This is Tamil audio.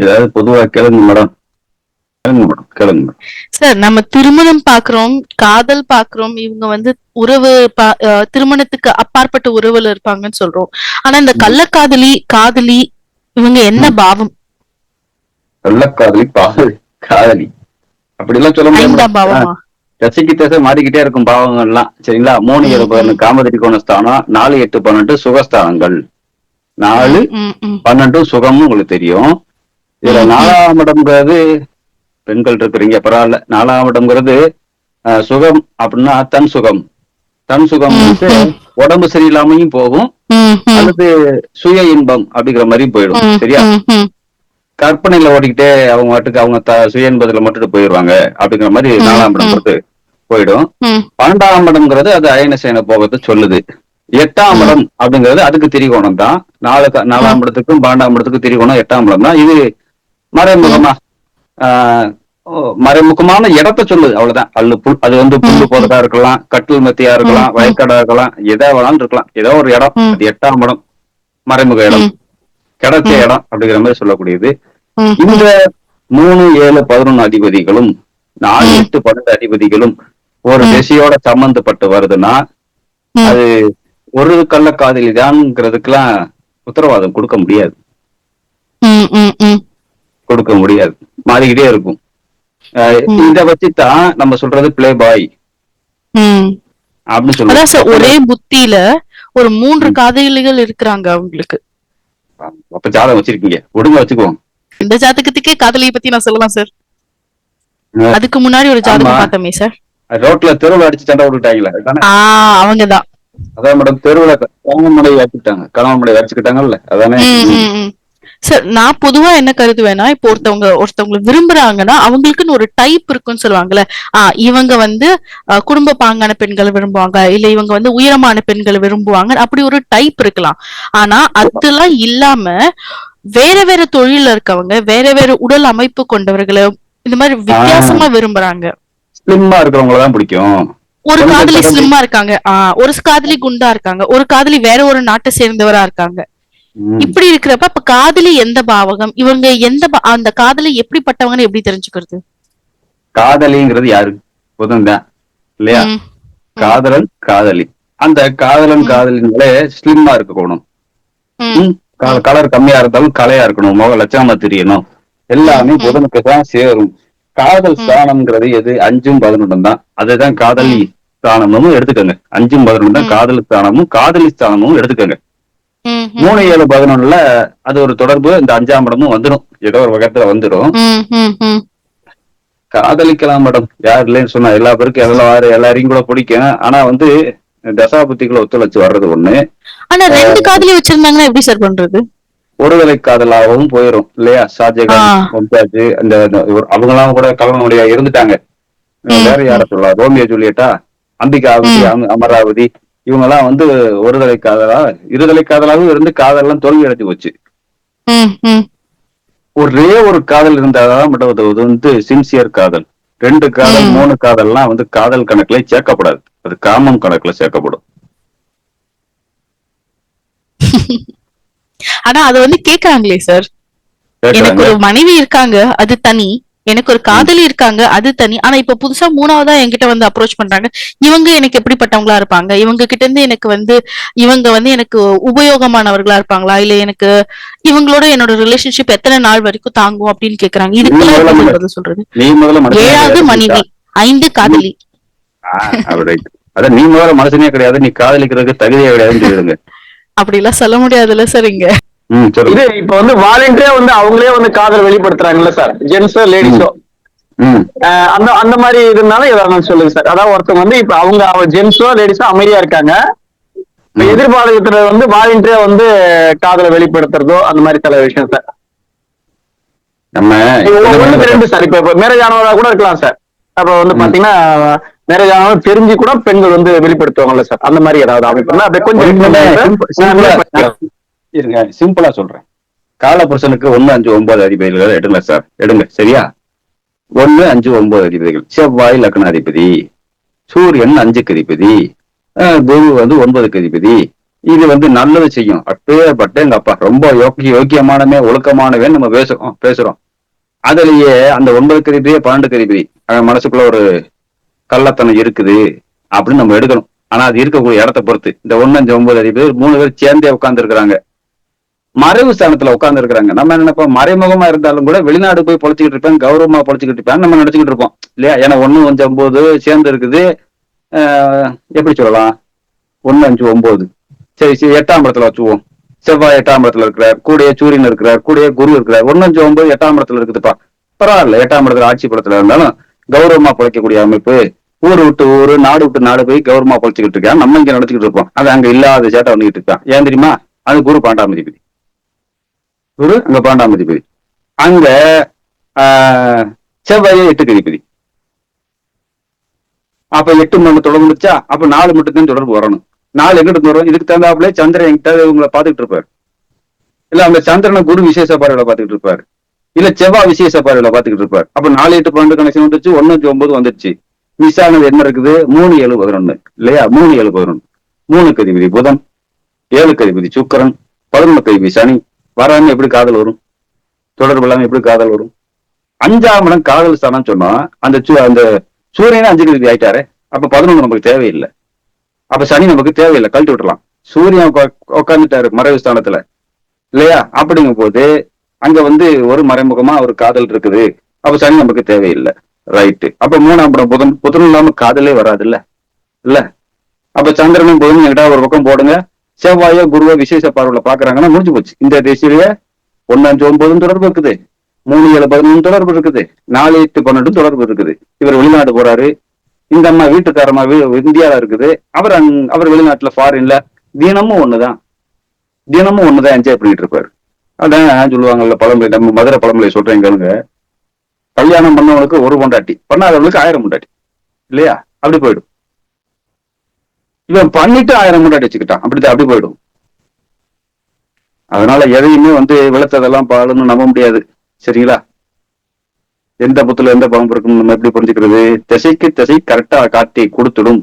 ஏதாவது பொதுவா கேளுங்க மேடம். கேளுங்க மேடம், கேளுங்க மேடம். சார், நம்ம திருமணம் பாக்குறோம், காதல் பாக்குறோம். இவங்க வந்து உறவு திருமணத்துக்கு அப்பாற்பட்ட உறவுல இருப்பாங்கன்னு சொல்றோம். ஆனா இந்த கள்ளக்காதலி, காதலி இவங்க என்ன பாவம்? கள்ளக்காதலி, காதலி அப்படிலாம் சொல்ல முடியாது மேடம். 5ஆம் பாவமா? தசைக்கு தசை மாறிக்கிட்டே இருக்கும் பாவங்கள்லாம். சரிங்களா? 3 7 11 காமதிரி கோணஸ்தானம், 4 8 12 சுகஸ்தானங்கள். 4 12 சுகம்னு உங்களுக்கு தெரியும். இதுல 4ஆம் இடம்ங்கிறது பெண்கள் இருக்கிறீங்க, பரவாயில்ல. 4ஆம் இடம்ங்கிறது சுகம் அப்படின்னா தன் சுகம். தன் சுகம் வந்து உடம்பு சரியில்லாமையும் போகும், அல்லது சுய இன்பம் அப்படிங்கிற மாதிரி போயிடும். சரியா? கற்பனையில ஓடிக்கிட்டே அவங்க வாட்டுக்கு அவங்க சுய இன்பத்துல மட்டும் போயிடுவாங்க அப்படிங்கிற மாதிரி 4ஆம் இடம்ங்கிறது போயிடும். 12ஆம் இடம்ங்கிறது அது அயன சேன போகத்தை சொல்லுது. 8ஆம் இடம் அப்படிங்கிறது அதுக்கு திரிகோணம் தான். 4ஆம் இடத்துக்கும் 12ஆம் இடத்துக்கும் திரிகோணம் 8ஆம் இடம் தான். இது மறைமுகமா மறைமுகமான இடத்தை சொல்லுது, அவ்வளவுதான். அது வந்து புல்லு போறதா இருக்கலாம், கட்டில் மத்தியா இருக்கலாம், வயக்காடா இருக்கலாம், எதா வேணாலும் இருக்கலாம். ஏதோ ஒரு இடம், அது 8ஆம் இடம், மறைமுக இடம், கிடைச்ச இடம் அப்படிங்கிற மாதிரி சொல்லக்கூடியது. இந்த 3 7 11 அதிபதிகளும் 4 8 12 அதிபதிகளும் ஒரு திசையோட சம்பந்தப்பட்டு வருதுன்னா அது ஒரு கள்ளக்காதலி தான்ங்கிறதுக்கெல்லாம் உத்தரவாதம் கொடுக்க முடியாது. கொடுக்க முடியாது, மாறிக்கிட்டே இருக்கும். இத வச்சுதான் நம்ம சொல்றது பிளே பாய் அப்படின்னு சொல்லுவோம். ஒரே புத்தியில ஒரு 3 காதலிகள் இருக்கிறாங்க அவங்களுக்கு. அப்ப ஜாதகம் வச்சிருக்கீங்க, ஒழுங்கா வச்சுக்குவோம். இந்த ஜாதகத்துக்கே காதலியை பத்தி நான் சொல்லலாம் சார். அதுக்கு முன்னாடி ஒரு ஜாதகம் பார்த்தோமே சார், ரோட்ல தெருவுல அடிச்சு சண்டை விட்டுட்டாங்களே, அவங்கதான். அதான் மேடம், தெருவுல கணவன் மனைவி அடிச்சுட்டாங்க, கணவன் மனைவி அடிச்சுக்கிட்டாங்கல்ல, அதானே சார். நான் பொதுவா என்ன கருதுவேன்னா, இப்போ ஒருத்தவங்களை விரும்புறாங்கன்னா அவங்களுக்குன்னு ஒரு டைப் இருக்குன்னு சொல்லுவாங்கல்ல. இவங்க வந்து குடும்ப பாங்கான பெண்களை விரும்புவாங்க, இல்ல இவங்க வந்து உயரமான பெண்களை விரும்புவாங்க, அப்படி ஒரு டைப் இருக்கலாம். ஆனா அதெல்லாம் இல்லாம வேற வேற தொழில இருக்கவங்க, வேற வேற உடல் அமைப்பு கொண்டவர்களை இந்த மாதிரி வித்தியாசமா விரும்புறாங்க. ஸ்லிம்மா இருக்கிறவங்களதான் பிடிக்கும். ஒரு காதலி ஸ்லிம்மா இருக்காங்க, ஒரு காதலி குண்டா இருக்காங்க, ஒரு காதலி வேற ஒரு நாட்டை சேர்ந்தவரா இருக்காங்க. இப்படி இருக்கிறப்ப அப்ப காதலி எந்த பாவகம், இவங்க அந்த காதலி எப்படிப்பட்டவங்கன்னு எப்படி தெரிஞ்சுக்கிறது? காதலிங்கிறது யாரு? புதன்தான் இல்லையா? காதலன் காதலி. அந்த காதலன் காதலினாலே ஸ்லிம்மா இருக்கணும், கலர் கம்மியா இருந்தாலும் கலையா இருக்கணும், முக லட்சணமா தெரியணும், எல்லாமே புதனுக்கு தான் சேரும். காதல் ஸ்தானம்ங்கிறது எது? 5 11 தான். அதுதான் காதலி ஸ்தானமும் எடுத்துக்கோங்க. 5 11 தான் காதல் ஸ்தானமும் காதலி ஸ்தானமும் எடுத்துக்கோங்க. 3 7 11 அது ஒரு தொடர்பு. இந்த 5ஆம் இடமும் வந்துடும், ஏதோ ஒரு வகத்துல வந்துடும். காதலிக்கலாம் மேடம், யார் இல்லைன்னு சொன்னா. எல்லா பேருக்கும் எல்லாரையும் கூட பிடிக்கும். ஆனா வந்து தசாபுத்திகளை ஒத்துழைச்சு வர்றது ஒண்ணு. ஆனா 2 காதலி வச்சிருந்தாங்கன்னா எப்படி சார் பண்றது? ஒருதலை காதலாகவும் போயிரும் இல்லையா? ஷாஜகான், மும்தாஜ், அந்த அவங்கெல்லாம் கூட கல்யாணம் இருந்துட்டாங்க. வேற யார சொல்லலாம்? ரோமியோ ஜூலியட்டா, அம்பிகாவதி, அமராவதி, இவங்க எல்லாம் வந்து ஒருதலை காதலா இருதலை காதலாகவும் இருந்து காதல்லாம் தோல்வி அடைஞ்சு போச்சு. ஒரே ஒரு காதல் இருந்தாதான் மட்டும் வந்து சின்சியர் காதல். 2 காதல் 3 காதல்லாம் வந்து காதல் கணக்குல சேர்க்கப்படாது, அது காமம் கணக்குல சேர்க்கப்படும். ஆனா அது வந்து கேக்குறாங்களே சார், எனக்கு ஒரு மனைவி இருக்காங்க அது தனி, எனக்கு ஒரு காதலி இருக்காங்க அது தனி. ஆனா இப்ப புதுசா 3ஆவதா என்கிட்ட வந்து அப்ரோச் பண்றாங்க. இவங்க எனக்கு எப்படிப்பட்டவங்களா இருப்பாங்க, இவங்க கிட்ட இருந்து எனக்கு வந்து இவங்க வந்து எனக்கு உபயோகமானவர்களா இருப்பாங்களா, இல்ல எனக்கு இவங்களோட என்னோட ரிலேஷன்ஷிப் எத்தனை நாள் வரைக்கும் தாங்கும் அப்படின்னு கேக்குறாங்க. இதுக்கெல்லாம் பதில் சொல்றது? 7வது மனைவி, 5 காதலி. அதான் நீ முதல்ல மனுஷனே கிடையாது, நீ காதலிக்கிறதுக்கு தகுதியே கிடையாதுன்னு சொல்லிடுங்க. அப்படி எல்லாம் சொல்ல முடியாதுல்ல சார் இங்க. இது இப்ப வந்து வாலண்டியரா வந்து அவங்களே வந்து காதல் வெளிப்படுத்துறாங்கல்ல சார், ஜென்ஸோ லேடிஸோ, அந்த மாதிரி இருந்தாலும் ஏதாவது சொல்லுங்க சார். அதாவது ஒருத்தவங்க வந்து இப்ப அவங்க ஜென்ஸோ லேடிஸோ அமைதியா இருக்காங்க, எதிர்பாலினத்துல வந்து வாலண்டியரா வந்து காதலை வெளிப்படுத்துறதோ அந்த மாதிரி சில விஷயம் சார். நம்ம 2 சார், இப்ப மேரேஜ் ஆனவரா கூட இருக்கலாம் சார். அப்ப வந்து பாத்தீங்கன்னா மேரேஜ் ஆனவங்க தெரிஞ்சு கூட பெண்கள் வந்து வெளிப்படுத்துவாங்கல்ல சார், அந்த மாதிரி ஏதாவது அமைப்பு அப்படியே கொஞ்சம் இருங்க. சிம்பிளா சொல்றேன். காலபுருஷனுக்கு 1 5 9 அதிபதிகள் எடுங்க சார், எடுங்க. சரியா? 1 5 9 அதிபதிகள். செவ்வாய் லக்னாதிபதி, சூரியன் 5க்கு அதிபதி, குரு வந்து 9க்கு அதிபதி, இது வந்து நல்லது செய்யும். அப்பேற்பட்ட எங்க அப்பா ரொம்ப யோக்கியமானவே ஒழுக்கமானவே நம்ம பேசுறோம். அதுலயே அந்த 9 கதிபதியே 12 கதிபதி மனசுக்குள்ள ஒரு கள்ளத்தனம் இருக்குது அப்படின்னு நம்ம எடுக்கணும். ஆனா அது இருக்கக்கூடிய இடத்த பொறுத்து இந்த 1 5 9 அதிபதி 3 பேர் சேர்ந்தே உட்கார்ந்து இருக்கிறாங்க. மறைவு ஸ்தானத்துல உட்கார்ந்து இருக்கிறாங்க. நம்ம என்ன நினைப்போம், மறைமுகமா இருந்தாலும் கூட வெளிநாடு போய் பொழைச்சிக்கிட்டு இருப்பேன், கௌரவமா பொழைச்சிக்கிட்டு இருப்பேன் நம்ம நினைச்சுக்கிட்டு இருப்போம் இல்லையா? ஏன்னா 1 5 9 சேர்ந்து இருக்குது. எப்படி சொல்லலாம், 1 5 9 சரி 8ஆம் இடத்துல வச்சுவோம். செவ்வாய் 8ஆம் இடத்துல இருக்கிறார், கூடிய சூரியன் இருக்கிறார், கூடிய குரு இருக்கிறார். 1 5 9 8ஆம் இடத்துல இருக்குதுப்பா, பரவாயில்ல. 8ஆம் இடத்துல ஆட்சி படத்துல இருந்தாலும் கௌரவமா பொழைக்கக்கூடிய அமைப்பு. ஊரு விட்டு ஊரு, நாடு விட்டு நாடு போய் கௌரவமா பொழைச்சிக்கிட்டு இருக்கான். நம்ம இங்க நடத்திக்கிட்டு இருப்போம். அது அங்க இல்லாத சேட்டை பண்ணிக்கிட்டு இருக்கான். ஏன் தெரியுமா? அது குரு 12ஆம் அதிபதி. குரு அங்க 12ஆம் அதிபதி. அங்க செவ்வாயே 8 அதிபதி. அப்ப 8 மணி தொடர்ந்துச்சா, அப்ப 4 மட்டும்தான் தொடர்பு வரணும். 4 எங்கிட்டு வரும்? இதுக்கு தகுந்தாப்புல சந்திரன் என்கிட்ட இவங்களை பாத்துக்கிட்டு இருப்பாரு. இல்ல அந்த சந்திரனை குரு விசேஷ பார்வையில பாத்துக்கிட்டு இருப்பாரு, இல்ல செவ்வாய் விசேஷ பார்வையில பாத்துக்கிட்டு இருப்பாரு. அப்ப 4 8 12 கனெக்ஷன் வந்துருச்சு. 1 5 9 வந்துருச்சு. மிஸ் ஆனது என்ன இருக்குது? 3 7 11 இல்லையா? 3 7 11 3க்கு அதிபதி புதன், 7க்கு அதிபதி சுக்கிரன், 11க்கு அதிபதி சனி. வராம எப்படி காதல் வரும்? தொடர்பு இல்லாம எப்படி காதல் வரும்? 5ஆம் இடம் காதல் ஸ்தானம் சொன்னா அந்த சூரியனே 5க்கு அதிபதி ஆயிட்டாரு. அப்ப 11 நமக்கு தேவையில்லை. அப்ப சனி நமக்கு தேவையில்லை, கழட்டி விட்டுலாம். சூரியன் உட்காந்துட்டாரு மறைவு ஸ்தானத்துல இல்லையா? அப்படிங்கும் போது அங்க வந்து ஒரு மறைமுகமா ஒரு காதல் இருக்குது. அப்ப சனி நமக்கு தேவையில்லை. ரைட்டு. அப்ப 3ஆம் இடம் புதன். புதன் இல்லாம காதலே வராது இல்ல இல்ல. அப்ப சந்திரனும் புதனும் என்கிட்ட ஒரு பக்கம் போடுங்க. செவ்வாயோ குருவோ விசேஷ பார்வையில பாக்குறாங்கன்னா முடிஞ்சு போச்சு. இந்த தேசியிலேயே 1 5 9 தொடர்பு இருக்குது, 3 7 11 தொடர்பு இருக்குது, 4 8 12 தொடர்பு இருக்குது. இவர் வெளிநாடு போறாரு. இந்த அம்மா வீட்டுக்காரமா இந்தியாவில இருக்குது. அவர் வெளிநாட்டுல ஃபாரின்ல தினமும் ஒண்ணுதான் என்ஜாய் பண்ணிட்டு இருப்பாரு. அதான் சொல்லுவாங்கல்ல பழமொழி, நம்ம மதுரை பழமொழி சொல்றேன் கேளுங்க. கல்யாணம் பண்ணவங்களுக்கு ஒரு பொண்டாட்டி, பண்ணாதவங்களுக்கு 1000 பொண்டாட்டி இல்லையா? அப்படி போயிடும். இவன் பண்ணிட்டு 1000 பொண்டாட்டி வச்சுக்கிட்டான், அப்படி போயிடும். அதனால எதையுமே வந்து விளத்ததெல்லாம் பாலுன்னு நம்ப முடியாது. சரிங்களா? எந்த புத்துல எந்த பழம் இருக்குன்னு நம்ம எப்படி புரிஞ்சுக்கிறது? திசைக்கு திசை கரெக்டா காட்டி கொடுத்துடும்.